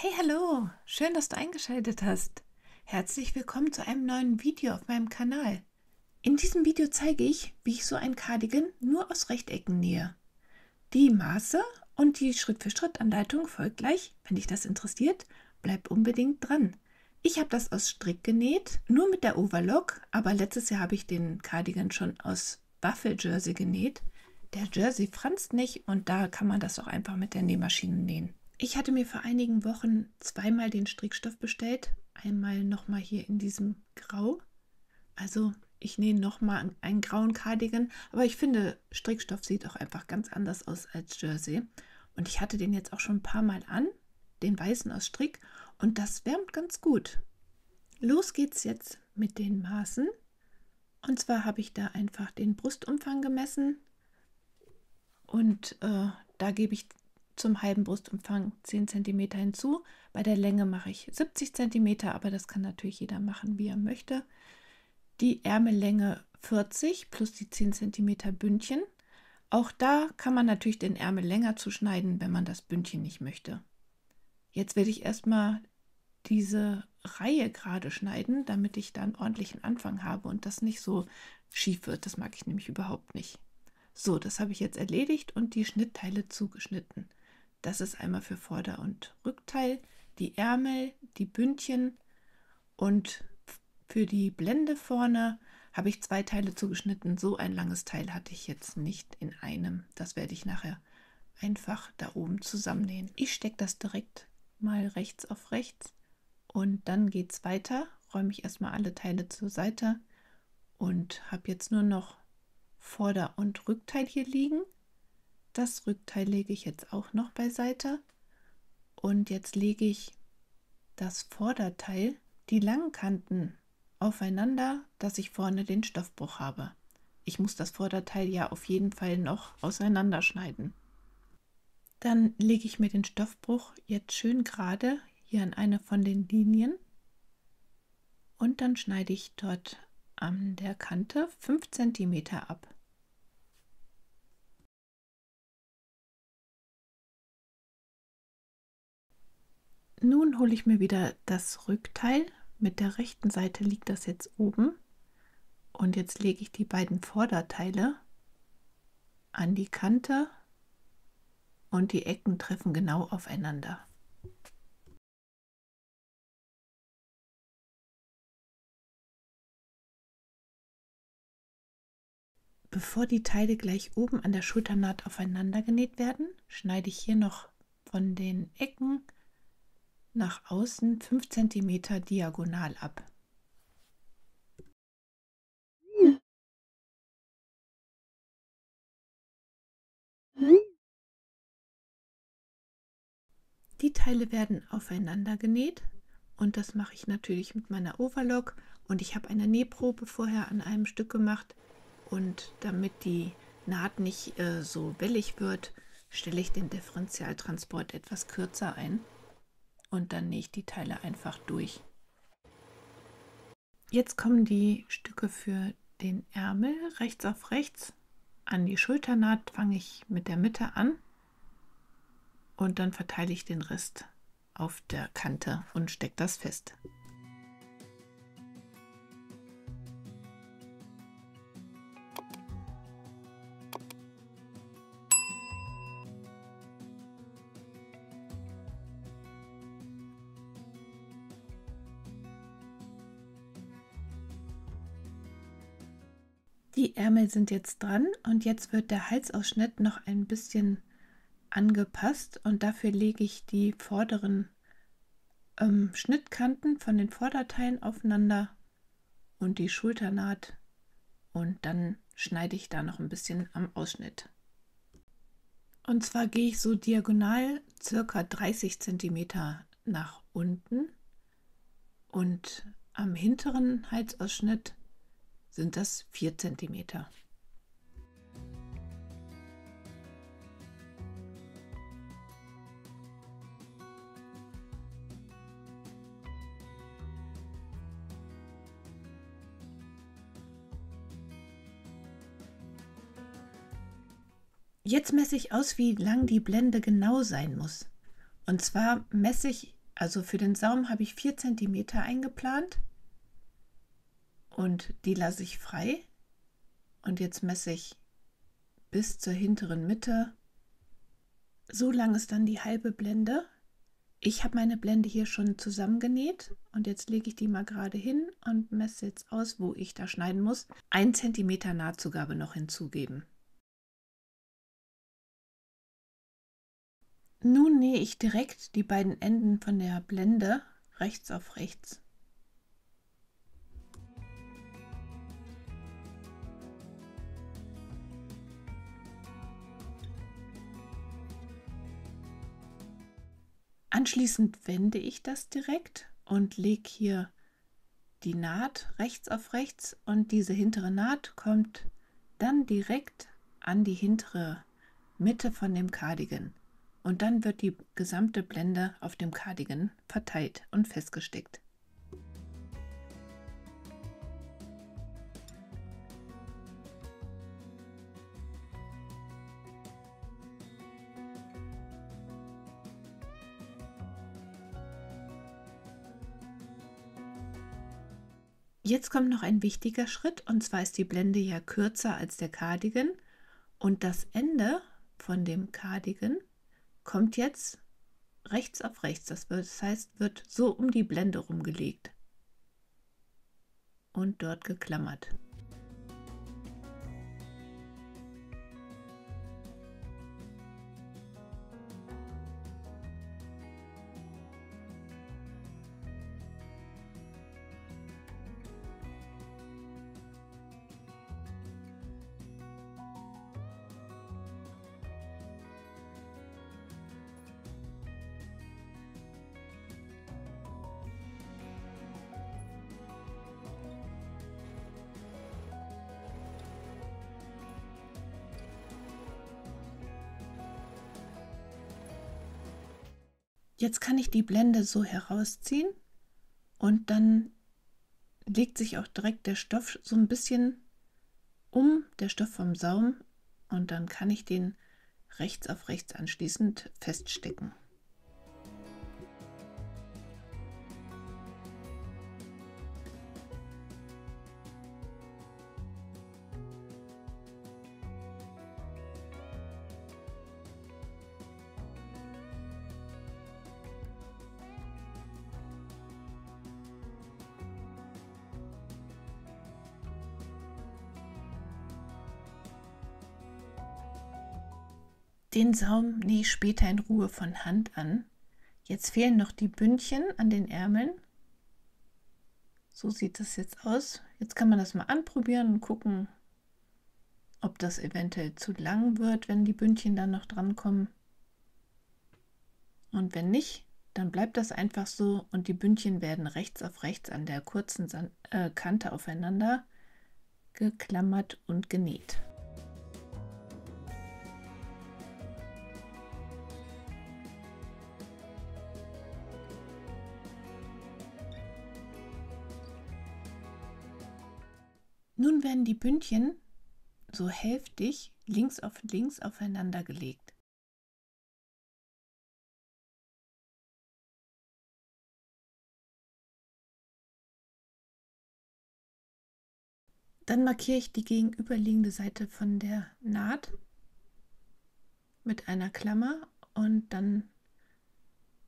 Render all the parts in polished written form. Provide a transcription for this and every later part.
Hey, hallo! Schön, dass du eingeschaltet hast. Herzlich willkommen zu einem neuen Video auf meinem Kanal. In diesem Video zeige ich, wie ich so ein Cardigan nur aus Rechtecken nähe. Die Maße und die Schritt-für-Schritt-Anleitung folgt gleich. Wenn dich das interessiert, bleib unbedingt dran. Ich habe das aus Strick genäht, nur mit der Overlock, aber letztes Jahr habe ich den Cardigan schon aus Waffel-Jersey genäht. Der Jersey franzt nicht und da kann man das auch einfach mit der Nähmaschine nähen. Ich hatte mir vor einigen Wochen zweimal den Strickstoff bestellt. Einmal nochmal hier in diesem Grau. Also ich nähe nochmal einen grauen Cardigan, aber ich finde, Strickstoff sieht auch einfach ganz anders aus als Jersey. Und ich hatte den jetzt auch schon ein paar Mal an, den weißen aus Strick, und das wärmt ganz gut. Los geht's jetzt mit den Maßen. Und zwar habe ich da einfach den Brustumfang gemessen und da gebe ich zum halben Brustumfang 10 cm hinzu. Bei der Länge mache ich 70 cm, aber das kann natürlich jeder machen, wie er möchte. Die Ärmellänge 40 plus die 10 cm Bündchen. Auch da kann man natürlich den Ärmel länger zuschneiden, wenn man das Bündchen nicht möchte. Jetzt werde ich erstmal diese Reihe gerade schneiden, damit ich da einen ordentlichen Anfang habe und das nicht so schief wird. Das mag ich nämlich überhaupt nicht. So, das habe ich jetzt erledigt und die Schnittteile zugeschnitten. Das ist einmal für Vorder- und Rückteil, die Ärmel, die Bündchen und für die Blende vorne habe ich 2 Teile zugeschnitten. So ein langes Teil hatte ich jetzt nicht in einem. Das werde ich nachher einfach da oben zusammennähen. Ich stecke das direkt mal rechts auf rechts und dann geht es weiter. Räume ich erstmal alle Teile zur Seite und habe jetzt nur noch Vorder- und Rückteil hier liegen. Das Rückteil lege ich jetzt auch noch beiseite und jetzt lege ich das Vorderteil, die langen Kanten aufeinander, dass ich vorne den Stoffbruch habe. Ich muss das Vorderteil ja auf jeden Fall noch auseinanderschneiden. Dann lege ich mir den Stoffbruch jetzt schön gerade hier an eine von den Linien und dann schneide ich dort an der Kante 5 cm ab. Nun hole ich mir wieder das Rückteil. Mit der rechten Seite liegt das jetzt oben. Und jetzt lege ich die beiden Vorderteile an die Kante und die Ecken treffen genau aufeinander. Bevor die Teile gleich oben an der Schulternaht aufeinander genäht werden, schneide ich hier noch von den Ecken nach außen 5 cm diagonal ab. Die Teile werden aufeinander genäht und das mache ich natürlich mit meiner Overlock und ich habe eine Nähprobe vorher an einem Stück gemacht und damit die Naht nicht so wellig wird, stelle ich den Differentialtransport etwas kürzer ein und dann nähe ich die Teile einfach durch. Jetzt kommen die Stücke für den Ärmel rechts auf rechts. An die Schulternaht fange ich mit der Mitte an und dann verteile ich den Rest auf der Kante und stecke das fest. Die Ärmel sind jetzt dran und jetzt wird der Halsausschnitt noch ein bisschen angepasst und dafür lege ich die vorderen Schnittkanten von den Vorderteilen aufeinander und die Schulternaht und dann schneide ich da noch ein bisschen am Ausschnitt. Und zwar gehe ich so diagonal circa 30 cm nach unten und am hinteren Halsausschnitt sind das 4 cm. Jetzt messe ich aus, wie lang die Blende genau sein muss. Und zwar messe ich Also für den Saum habe ich 4 cm eingeplant und die lasse ich frei. Und jetzt messe ich bis zur hinteren Mitte. So lang ist dann die halbe Blende. Ich habe meine Blende hier schon zusammengenäht und jetzt lege ich die mal gerade hin und messe jetzt aus, wo ich da schneiden muss. 1 cm Nahtzugabe noch hinzugeben. Nun nähe ich direkt die beiden Enden von der Blende rechts auf rechts. Anschließend wende ich das direkt und lege hier die Naht rechts auf rechts und diese hintere Naht kommt dann direkt an die hintere Mitte von dem Cardigan. Und dann wird die gesamte Blende auf dem Cardigan verteilt und festgesteckt. Jetzt kommt noch ein wichtiger Schritt, und zwar ist die Blende ja kürzer als der Cardigan und das Ende von dem Cardigan kommt jetzt rechts auf rechts. Das heißt, wird so um die Blende rumgelegt und dort geklammert. Jetzt kann ich die Blende so herausziehen und dann legt sich auch direkt der Stoff so ein bisschen um, der Stoff vom Saum, und dann kann ich den rechts auf rechts anschließend feststecken. Den Saum nähe ich später in Ruhe von Hand an. Jetzt fehlen noch die Bündchen an den Ärmeln. So sieht das jetzt aus. Jetzt kann man das mal anprobieren und gucken, ob das eventuell zu lang wird, wenn die Bündchen dann noch dran kommen. Und wenn nicht, dann bleibt das einfach so und die Bündchen werden rechts auf rechts an der kurzen Kante aufeinander geklammert und genäht. Nun werden die Bündchen so hälftig links auf links aufeinander gelegt. Dann markiere ich die gegenüberliegende Seite von der Naht mit einer Klammer und dann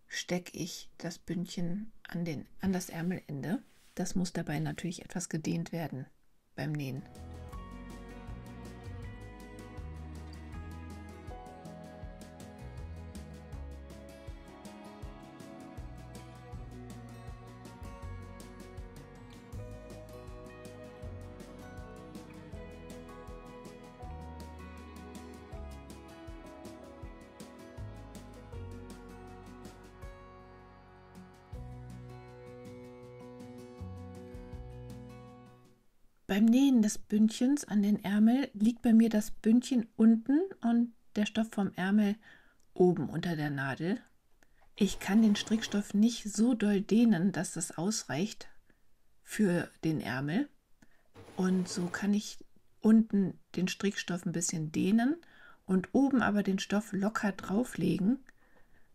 stecke ich das Bündchen an das Ärmelende. Das muss dabei natürlich etwas gedehnt werden beim Nähen. Beim Nähen des Bündchens an den Ärmel liegt bei mir das Bündchen unten und der Stoff vom Ärmel oben unter der Nadel. Ich kann den Strickstoff nicht so doll dehnen, dass das ausreicht für den Ärmel. Und so kann ich unten den Strickstoff ein bisschen dehnen und oben aber den Stoff locker drauflegen,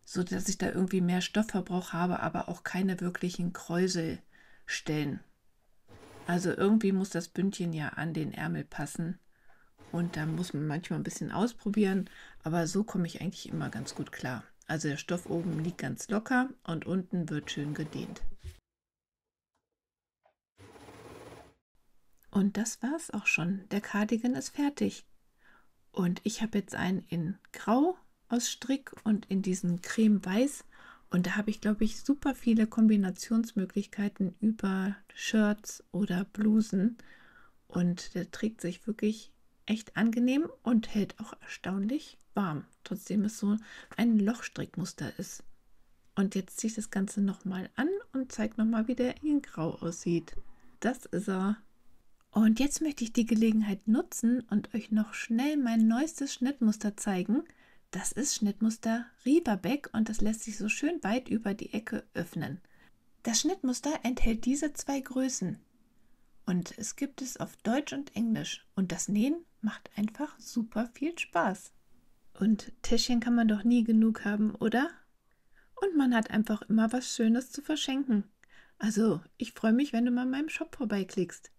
so dass ich da irgendwie mehr Stoffverbrauch habe, aber auch keine wirklichen Kräuselstellen. Also irgendwie muss das Bündchen ja an den Ärmel passen und da muss man manchmal ein bisschen ausprobieren, aber so komme ich eigentlich immer ganz gut klar. Also der Stoff oben liegt ganz locker und unten wird schön gedehnt. Und das war's auch schon. Der Cardigan ist fertig. Und ich habe jetzt einen in Grau aus Strick und in diesem Creme-Weiß. Und da habe ich, glaube ich, super viele Kombinationsmöglichkeiten über Shirts oder Blusen. Und der trägt sich wirklich echt angenehm und hält auch erstaunlich warm. Trotzdem es so ein Lochstrickmuster ist. Und jetzt ziehe ich das Ganze nochmal an und zeige nochmal, wie der in Grau aussieht. Das ist er. Und jetzt möchte ich die Gelegenheit nutzen und euch noch schnell mein neuestes Schnittmuster zeigen. Das ist Schnittmuster Rieberbeck und das lässt sich so schön weit über die Ecke öffnen. Das Schnittmuster enthält diese zwei Größen und es gibt es auf Deutsch und Englisch und das Nähen macht einfach super viel Spaß. Und Täschchen kann man doch nie genug haben, oder? Und man hat einfach immer was Schönes zu verschenken. Also, ich freue mich, wenn du mal in meinem Shop vorbeiklickst.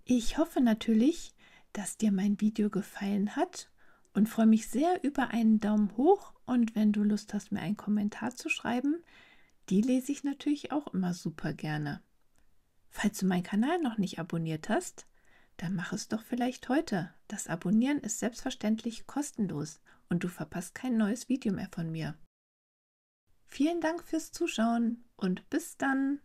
Ich hoffe natürlich, dass dir mein Video gefallen hat und freue mich sehr über einen Daumen hoch und wenn du Lust hast, mir einen Kommentar zu schreiben, die lese ich natürlich auch immer super gerne. Falls du meinen Kanal noch nicht abonniert hast, dann mach es doch vielleicht heute. Das Abonnieren ist selbstverständlich kostenlos und du verpasst kein neues Video mehr von mir. Vielen Dank fürs Zuschauen und bis dann!